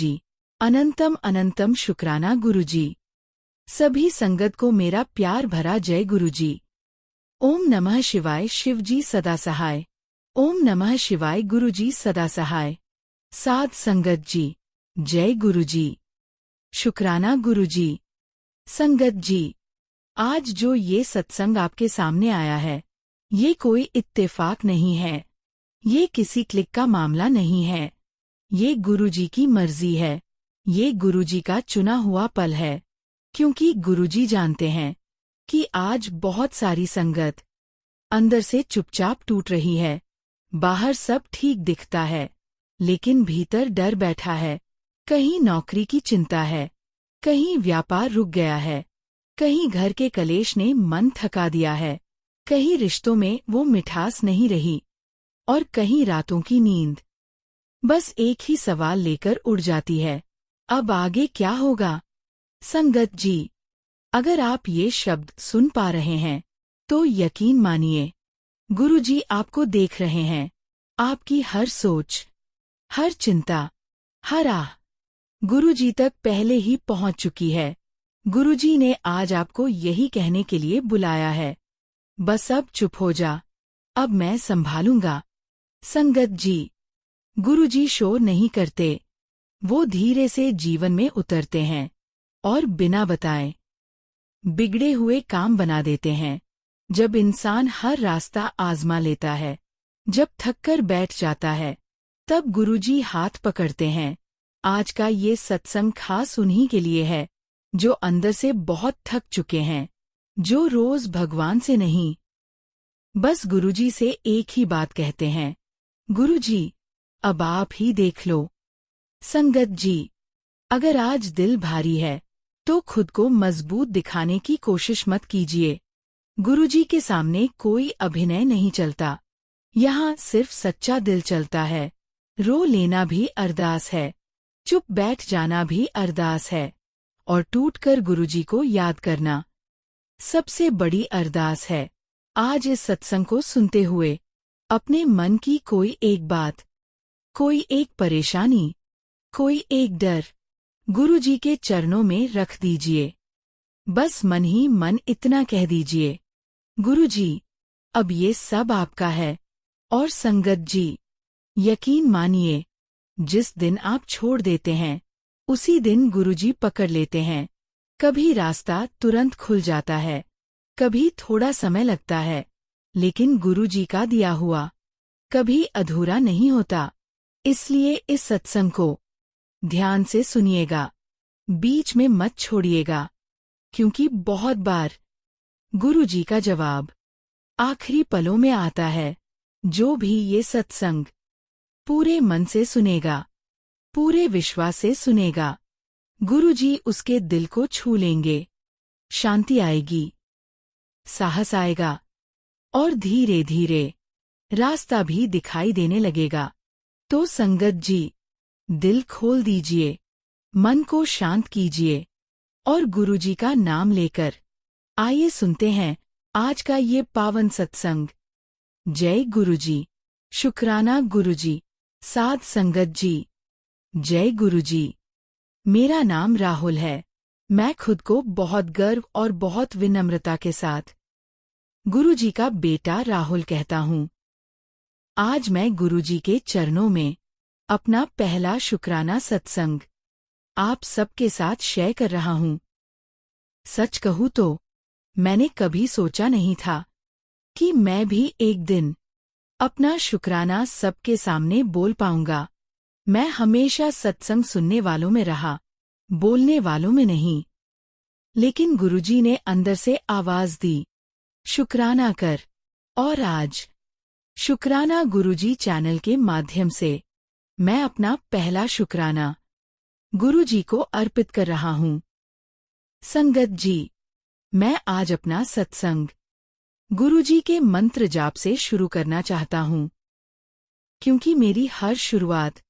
जी। अनंतम अनंतम शुक्राना गुरुजी। सभी संगत को मेरा प्यार भरा जय गुरुजी। ओम नमः शिवाय शिवजी सदा सहाय। ओम नमः शिवाय गुरुजी सदा सहाय। साध संगत जी जय गुरुजी। शुक्राना गुरुजी। संगत जी, आज जो ये सत्संग आपके सामने आया है, ये कोई इत्तेफाक नहीं है, ये किसी क्लिक का मामला नहीं है, ये गुरुजी की मर्जी है, ये गुरुजी का चुना हुआ पल है। क्योंकि गुरुजी जानते हैं कि आज बहुत सारी संगत अंदर से चुपचाप टूट रही है। बाहर सब ठीक दिखता है, लेकिन भीतर डर बैठा है। कहीं नौकरी की चिंता है, कहीं व्यापार रुक गया है, कहीं घर के कलेश ने मन थका दिया है, कहीं रिश्तों में वो मिठास नहीं रही, और कहीं रातों की नींद बस एक ही सवाल लेकर उड़ जाती है, अब आगे क्या होगा। संगत जी, अगर आप ये शब्द सुन पा रहे हैं तो यकीन मानिए, गुरुजी आपको देख रहे हैं। आपकी हर सोच, हर चिंता, हर आह गुरुजी तक पहले ही पहुंच चुकी है। गुरुजी ने आज आपको यही कहने के लिए बुलाया है, बस अब चुप हो जा, अब मैं संभालूंगा। संगत जी, गुरुजी शोर नहीं करते, वो धीरे से जीवन में उतरते हैं और बिना बताए बिगड़े हुए काम बना देते हैं। जब इंसान हर रास्ता आजमा लेता है, जब थककर बैठ जाता है, तब गुरुजी हाथ पकड़ते हैं। आज का ये सत्संग खास उन्हीं के लिए है जो अंदर से बहुत थक चुके हैं, जो रोज भगवान से नहीं, बस गुरुजी से एक ही बात कहते हैं, गुरुजी अब आप ही देख लो। संगत जी, अगर आज दिल भारी है तो खुद को मजबूत दिखाने की कोशिश मत कीजिए। गुरुजी के सामने कोई अभिनय नहीं चलता, यहाँ सिर्फ सच्चा दिल चलता है। रो लेना भी अरदास है, चुप बैठ जाना भी अरदास है, और टूटकर गुरुजी को याद करना सबसे बड़ी अरदास है। आज इस सत्संग को सुनते हुए अपने मन की कोई एक बात, कोई एक परेशानी, कोई एक डर गुरुजी के चरणों में रख दीजिए। बस मन ही मन इतना कह दीजिए, गुरुजी अब ये सब आपका है। और संगत जी, यकीन मानिए, जिस दिन आप छोड़ देते हैं उसी दिन गुरुजी पकड़ लेते हैं। कभी रास्ता तुरंत खुल जाता है, कभी थोड़ा समय लगता है, लेकिन गुरुजी का दिया हुआ कभी अधूरा नहीं होता। इसलिए इस सत्संग को ध्यान से सुनिएगा, बीच में मत छोड़िएगा, क्योंकि बहुत बार गुरुजी का जवाब आखिरी पलों में आता है। जो भी ये सत्संग पूरे मन से सुनेगा, पूरे विश्वास से सुनेगा, गुरुजी उसके दिल को छू लेंगे। शांति आएगी, साहस आएगा, और धीरे धीरे रास्ता भी दिखाई देने लगेगा। तो संगत जी, दिल खोल दीजिए, मन को शांत कीजिए, और गुरुजी का नाम लेकर आइए सुनते हैं आज का ये पावन सत्संग। जय गुरुजी। शुक्राना गुरुजी। साध संगत जी जय गुरुजी। मेरा नाम राहुल है। मैं खुद को बहुत गर्व और बहुत विनम्रता के साथ गुरुजी का बेटा राहुल कहता हूँ। आज मैं गुरुजी के चरणों में अपना पहला शुक्राना सत्संग आप सबके साथ शेयर कर रहा हूँ। सच कहूँ तो मैंने कभी सोचा नहीं था कि मैं भी एक दिन अपना शुक्राना सबके सामने बोल पाऊंगा। मैं हमेशा सत्संग सुनने वालों में रहा, बोलने वालों में नहीं। लेकिन गुरुजी ने अंदर से आवाज दी, शुक्राना कर। और आज शुक्राना गुरुजी चैनल के माध्यम से मैं अपना पहला शुक्राना गुरुजी को अर्पित कर रहा हूँ। संगत जी, मैं आज अपना सत्संग गुरुजी के मंत्र जाप से शुरू करना चाहता हूँ, क्योंकि मेरी हर शुरुआत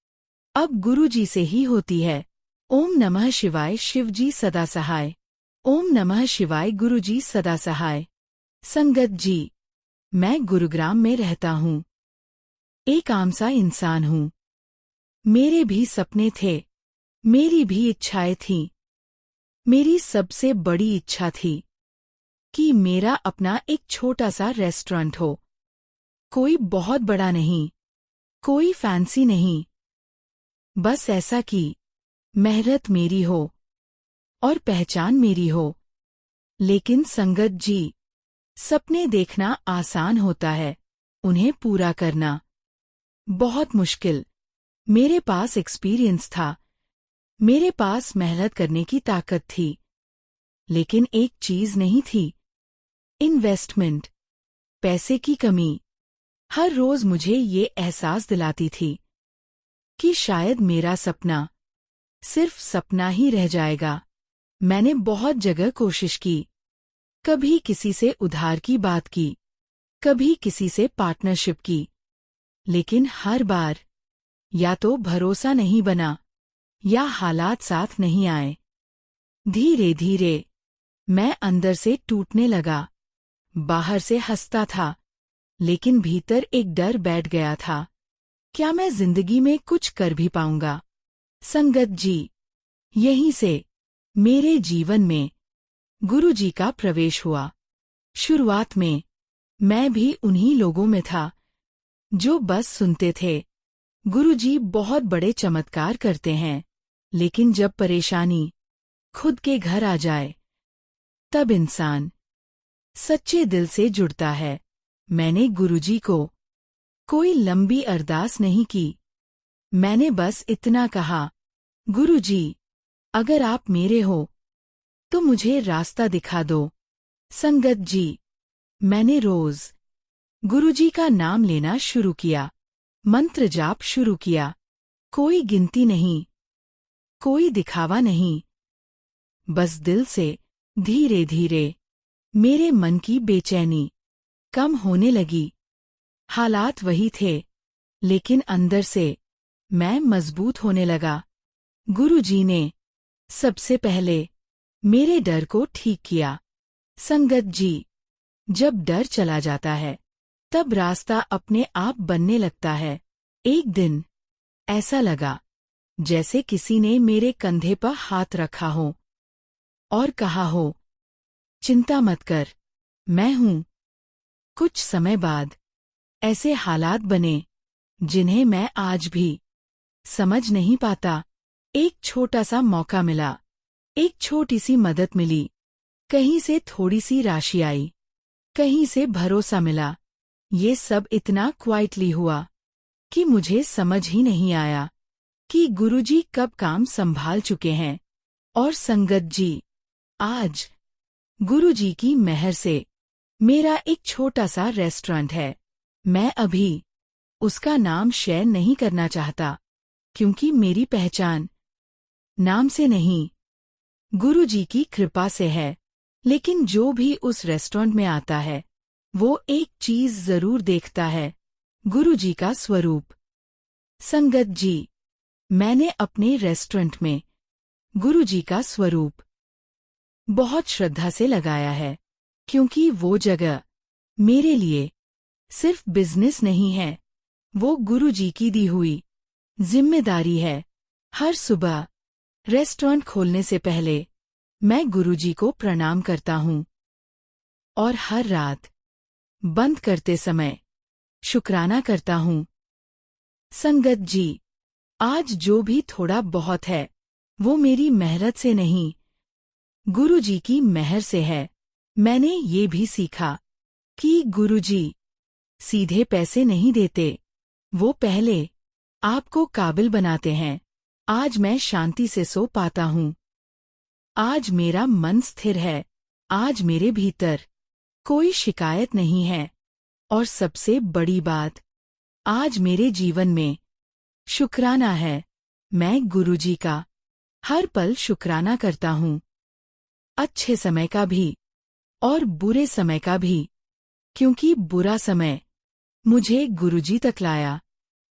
अब गुरुजी से ही होती है। ओम नमः शिवाय शिवजी सदा सहाय। ओम नमः शिवाय गुरुजी सदा सहाय। संगत जी, मैं गुरुग्राम में रहता हूँ, एक आम सा इंसान हूँ। मेरे भी सपने थे, मेरी भी इच्छाएं थीं। मेरी सबसे बड़ी इच्छा थी कि मेरा अपना एक छोटा सा रेस्टोरेंट हो। कोई बहुत बड़ा नहीं, कोई फैंसी नहीं, बस ऐसा कि मेहनत मेरी हो और पहचान मेरी हो। लेकिन संगत जी, सपने देखना आसान होता है, उन्हें पूरा करना बहुत मुश्किल। मेरे पास एक्सपीरियंस था, मेरे पास मेहनत करने की ताकत थी, लेकिन एक चीज नहीं थी, इन्वेस्टमेंट, पैसे की कमी। हर रोज मुझे ये एहसास दिलाती थी कि शायद मेरा सपना सिर्फ सपना ही रह जाएगा। मैंने बहुत जगह कोशिश की, कभी किसी से उधार की बात की, कभी किसी से पार्टनरशिप की, लेकिन हर बार या तो भरोसा नहीं बना या हालात साथ नहीं आए। धीरे धीरे मैं अंदर से टूटने लगा। बाहर से हंसता था, लेकिन भीतर एक डर बैठ गया था। क्या मैं जिंदगी में कुछ कर भी पाऊंगा? संगत जी, यहीं से मेरे जीवन में गुरुजी का प्रवेश हुआ। शुरुआत में मैं भी उन्हीं लोगों में था जो बस सुनते थे, गुरुजी बहुत बड़े चमत्कार करते हैं। लेकिन जब परेशानी खुद के घर आ जाए, तब इंसान सच्चे दिल से जुड़ता है। मैंने गुरुजी को कोई लंबी अरदास नहीं की, मैंने बस इतना कहा, गुरुजी, अगर आप मेरे हो तो मुझे रास्ता दिखा दो। संगत जी, मैंने रोज गुरुजी का नाम लेना शुरू किया, मंत्र जाप शुरू किया। कोई गिनती नहीं, कोई दिखावा नहीं, बस दिल से। धीरे धीरे मेरे मन की बेचैनी कम होने लगी। हालात वही थे, लेकिन अंदर से मैं मजबूत होने लगा। गुरुजी ने सबसे पहले मेरे डर को ठीक किया। संगत जी, जब डर चला जाता है, तब रास्ता अपने आप बनने लगता है। एक दिन ऐसा लगा जैसे किसी ने मेरे कंधे पर हाथ रखा हो और कहा हो, चिंता मत कर, मैं हूं। कुछ समय बाद ऐसे हालात बने जिन्हें मैं आज भी समझ नहीं पाता। एक छोटा सा मौका मिला, एक छोटी सी मदद मिली, कहीं से थोड़ी सी राशि आई, कहीं से भरोसा मिला। ये सब इतना क्वाइटली हुआ कि मुझे समझ ही नहीं आया कि गुरुजी कब काम संभाल चुके हैं। और संगत जी, आज गुरुजी की मेहर से मेरा एक छोटा सा रेस्टोरेंट है। मैं अभी उसका नाम शेयर नहीं करना चाहता, क्योंकि मेरी पहचान नाम से नहीं, गुरुजी की कृपा से है। लेकिन जो भी उस रेस्टोरेंट में आता है, वो एक चीज जरूर देखता है, गुरुजी का स्वरूप। संगत जी, मैंने अपने रेस्टोरेंट में गुरुजी का स्वरूप बहुत श्रद्धा से लगाया है, क्योंकि वो जगह मेरे लिए सिर्फ बिजनेस नहीं है, वो गुरुजी की दी हुई जिम्मेदारी है। हर सुबह रेस्टोरेंट खोलने से पहले मैं गुरुजी को प्रणाम करता हूँ, और हर रात बंद करते समय शुक्राना करता हूँ। संगत जी, आज जो भी थोड़ा बहुत है, वो मेरी मेहनत से नहीं, गुरुजी की मेहर से है। मैंने ये भी सीखा कि गुरुजी सीधे पैसे नहीं देते, वो पहले आपको काबिल बनाते हैं। आज मैं शांति से सो पाता हूँ, आज मेरा मन स्थिर है, आज मेरे भीतर कोई शिकायत नहीं है, और सबसे बड़ी बात, आज मेरे जीवन में शुक्राना है। मैं गुरुजी का हर पल शुक्राना करता हूँ, अच्छे समय का भी और बुरे समय का भी, क्योंकि बुरा समय मुझे गुरुजी तक लाया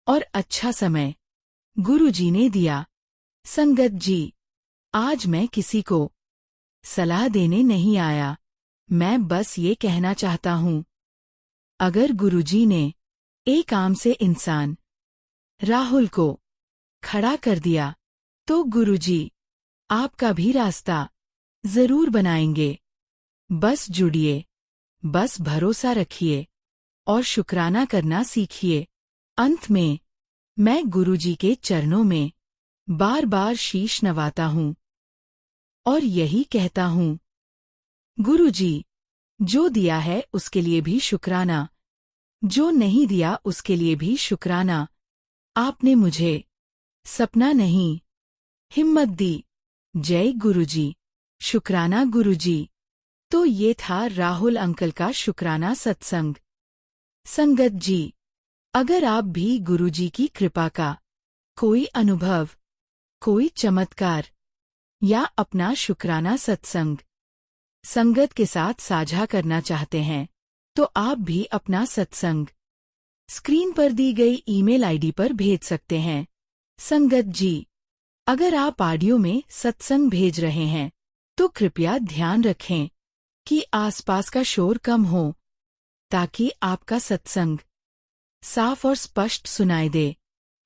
और अच्छा समय गुरुजी ने दिया। संगत जी, आज मैं किसी को सलाह देने नहीं आया, मैं बस ये कहना चाहता हूँ, अगर गुरुजी ने एक आम से इंसान राहुल को खड़ा कर दिया, तो गुरुजी आपका भी रास्ता जरूर बनाएंगे। बस जुड़िए, बस भरोसा रखिए और शुक्राना करना सीखिए। अंत में मैं गुरुजी के चरणों में बार बार शीश नवाता हूँ और यही कहता हूँ, गुरुजी जो दिया है उसके लिए भी शुक्राना, जो नहीं दिया उसके लिए भी शुक्राना। आपने मुझे सपना नहीं, हिम्मत दी। जय गुरुजी। शुक्राना गुरुजी। तो ये था राहुल अंकल का शुक्राना सत्संग। संगत जी, अगर आप भी गुरुजी की कृपा का कोई अनुभव, कोई चमत्कार या अपना शुक्राना सत्संग संगत के साथ साझा करना चाहते हैं, तो आप भी अपना सत्संग स्क्रीन पर दी गई ईमेल आईडी पर भेज सकते हैं। संगत जी, अगर आप ऑडियो में सत्संग भेज रहे हैं, तो कृपया ध्यान रखें कि आसपास का शोर कम हो, ताकि आपका सत्संग साफ और स्पष्ट सुनाई दे।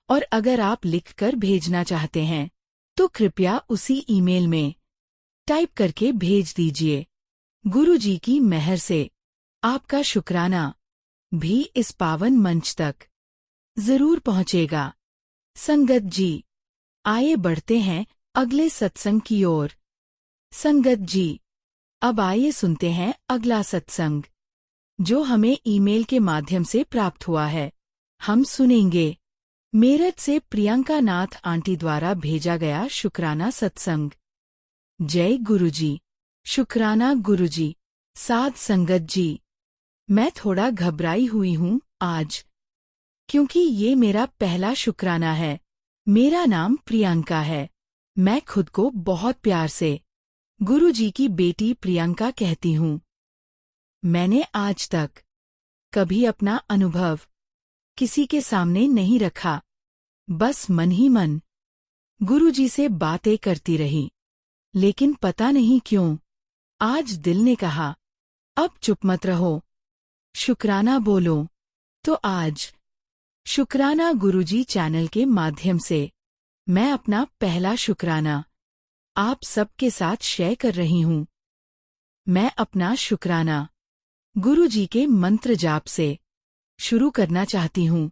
और अगर आप लिखकर भेजना चाहते हैं, तो कृपया उसी ईमेल में टाइप करके भेज दीजिए। गुरुजी की मेहर से आपका शुक्राना भी इस पावन मंच तक जरूर पहुंचेगा। संगत जी, आइए बढ़ते हैं अगले सत्संग की ओर। संगत जी, अब आइए सुनते हैं अगला सत्संग, जो हमें ईमेल के माध्यम से प्राप्त हुआ है। हम सुनेंगे मेरठ से प्रियंका नाथ आंटी द्वारा भेजा गया शुक्राना सत्संग। जय गुरुजी। शुक्राना गुरुजी। साध संगत जी, मैं थोड़ा घबराई हुई हूँ आज, क्योंकि ये मेरा पहला शुक्राना है। मेरा नाम प्रियंका है। मैं खुद को बहुत प्यार से गुरुजी की बेटी प्रियंका कहती हूँ। मैंने आज तक कभी अपना अनुभव किसी के सामने नहीं रखा, बस मन ही मन गुरुजी से बातें करती रही। लेकिन पता नहीं क्यों आज दिल ने कहा, अब चुप मत रहो, शुक्राना बोलो। तो आज शुक्राना गुरुजी चैनल के माध्यम से मैं अपना पहला शुक्राना आप सबके साथ शेयर कर रही हूँ। मैं अपना शुक्राना गुरुजी के मंत्र जाप से शुरू करना चाहती हूँ,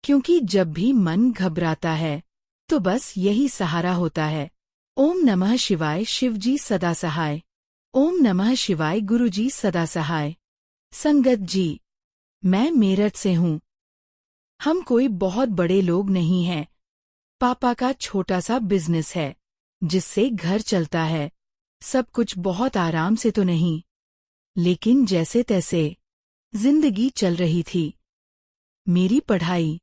क्योंकि जब भी मन घबराता है तो बस यही सहारा होता है। ओम नमः शिवाय, शिवजी सदा सहाय। ओम नमः शिवाय, गुरुजी सदा सहाय। संगत जी, मैं मेरठ से हूँ। हम कोई बहुत बड़े लोग नहीं हैं। पापा का छोटा सा बिजनेस है, जिससे घर चलता है। सब कुछ बहुत आराम से तो नहीं, लेकिन जैसे तैसे जिंदगी चल रही थी। मेरी पढ़ाई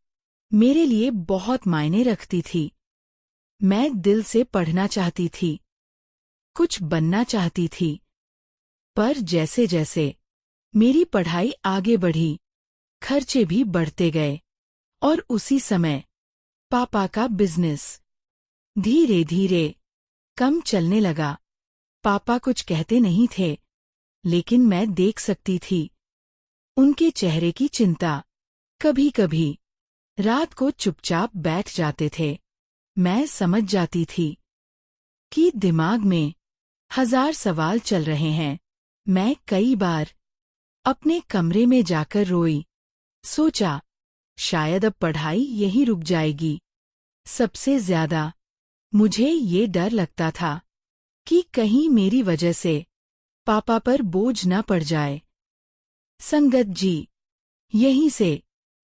मेरे लिए बहुत मायने रखती थी। मैं दिल से पढ़ना चाहती थी, कुछ बनना चाहती थी। पर जैसे जैसे मेरी पढ़ाई आगे बढ़ी, खर्चे भी बढ़ते गए और उसी समय पापा का बिजनेस धीरे धीरे कम चलने लगा। पापा कुछ कहते नहीं थे, लेकिन मैं देख सकती थी उनके चेहरे की चिंता। कभी कभी रात को चुपचाप बैठ जाते थे। मैं समझ जाती थी कि दिमाग में 1000 सवाल चल रहे हैं। मैं कई बार अपने कमरे में जाकर रोई। सोचा, शायद अब पढ़ाई यहीं रुक जाएगी। सबसे ज्यादा मुझे ये डर लगता था कि कहीं मेरी वजह से पापा पर बोझ न पड़ जाए। संगत जी, यहीं से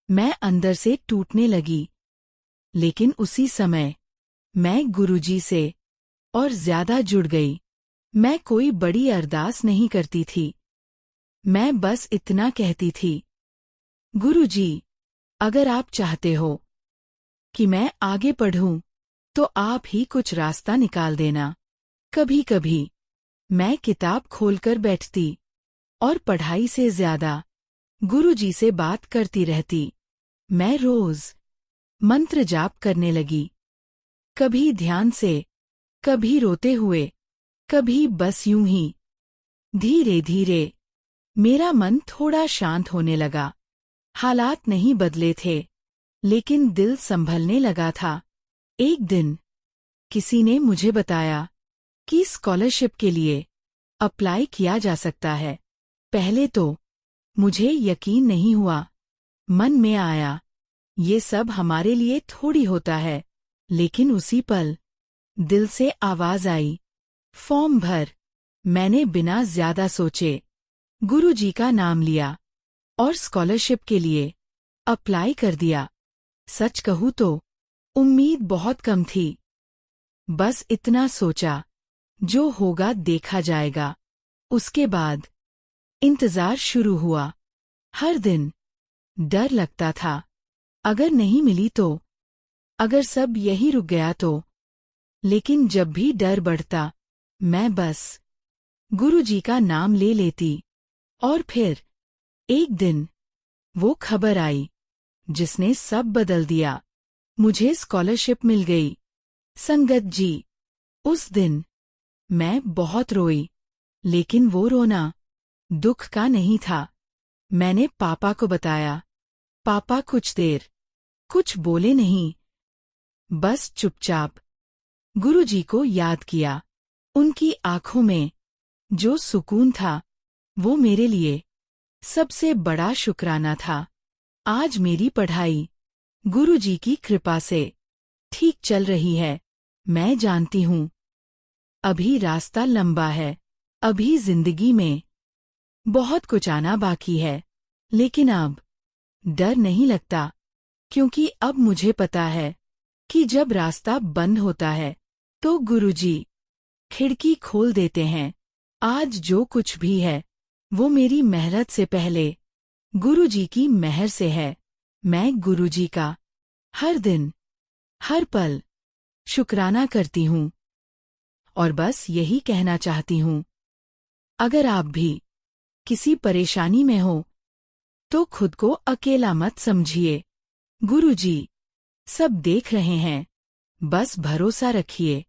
मैं अंदर से टूटने लगी। लेकिन उसी समय मैं गुरुजी से और ज्यादा जुड़ गई। मैं कोई बड़ी अरदास नहीं करती थी। मैं बस इतना कहती थी, गुरुजी, अगर आप चाहते हो कि मैं आगे पढ़ूं, तो आप ही कुछ रास्ता निकाल देना। कभी कभी मैं किताब खोलकर बैठती और पढ़ाई से ज्यादा गुरुजी से बात करती रहती। मैं रोज मंत्र जाप करने लगी, कभी ध्यान से, कभी रोते हुए, कभी बस यूं ही। धीरे धीरे मेरा मन थोड़ा शांत होने लगा। हालात नहीं बदले थे, लेकिन दिल संभलने लगा था। एक दिन किसी ने मुझे बताया कि स्कॉलरशिप के लिए अप्लाई किया जा सकता है। पहले तो मुझे यकीन नहीं हुआ। मन में आया, ये सब हमारे लिए थोड़ी होता है। लेकिन उसी पल दिल से आवाज आई, फॉर्म भर। मैंने बिना ज्यादा सोचे गुरुजी का नाम लिया और स्कॉलरशिप के लिए अप्लाई कर दिया। सच कहूँ तो उम्मीद बहुत कम थी। बस इतना सोचा, जो होगा देखा जाएगा। उसके बाद इंतजार शुरू हुआ। हर दिन डर लगता था, अगर नहीं मिली तो, अगर सब यही रुक गया तो। लेकिन जब भी डर बढ़ता, मैं बस गुरुजी का नाम ले लेती। और फिर एक दिन वो खबर आई जिसने सब बदल दिया। मुझे स्कॉलरशिप मिल गई। संगत जी, उस दिन मैं बहुत रोई, लेकिन वो रोना दुख का नहीं था। मैंने पापा को बताया। पापा कुछ बोले नहीं, बस चुपचाप गुरुजी को याद किया। उनकी आंखों में जो सुकून था, वो मेरे लिए सबसे बड़ा शुक्राना था। आज मेरी पढ़ाई गुरुजी की कृपा से ठीक चल रही है। मैं जानती हूँ, अभी रास्ता लंबा है, अभी जिंदगी में बहुत कुछ आना बाकी है। लेकिन अब डर नहीं लगता, क्योंकि अब मुझे पता है कि जब रास्ता बंद होता है तो गुरुजी खिड़की खोल देते हैं। आज जो कुछ भी है वो मेरी मेहनत से पहले गुरुजी की मेहर से है। मैं गुरुजी का हर दिन, हर पल शुक्राना करती हूँ। और बस यही कहना चाहती हूँ, अगर आप भी किसी परेशानी में हो तो खुद को अकेला मत समझिए। गुरुजी सब देख रहे हैं, बस भरोसा रखिए।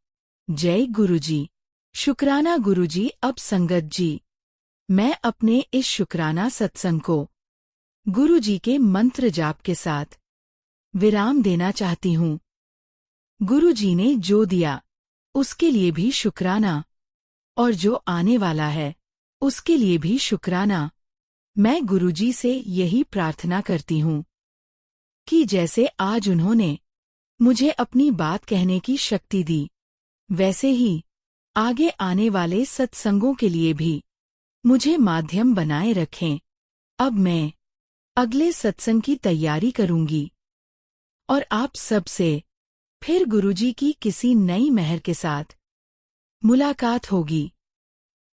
जय गुरुजी। शुक्राना गुरुजी। अब संगत जी, मैं अपने इस शुक्राना सत्संग को गुरुजी के मंत्र जाप के साथ विराम देना चाहती हूँ। गुरुजी ने जो दिया उसके लिए भी शुक्राना, और जो आने वाला है उसके लिए भी शुक्राना। मैं गुरुजी से यही प्रार्थना करती हूँ कि जैसे आज उन्होंने मुझे अपनी बात कहने की शक्ति दी, वैसे ही आगे आने वाले सत्संगों के लिए भी मुझे माध्यम बनाए रखें। अब मैं अगले सत्संग की तैयारी करूंगी और आप सबसे फिर गुरुजी की किसी नई मेहर के साथ मुलाकात होगी।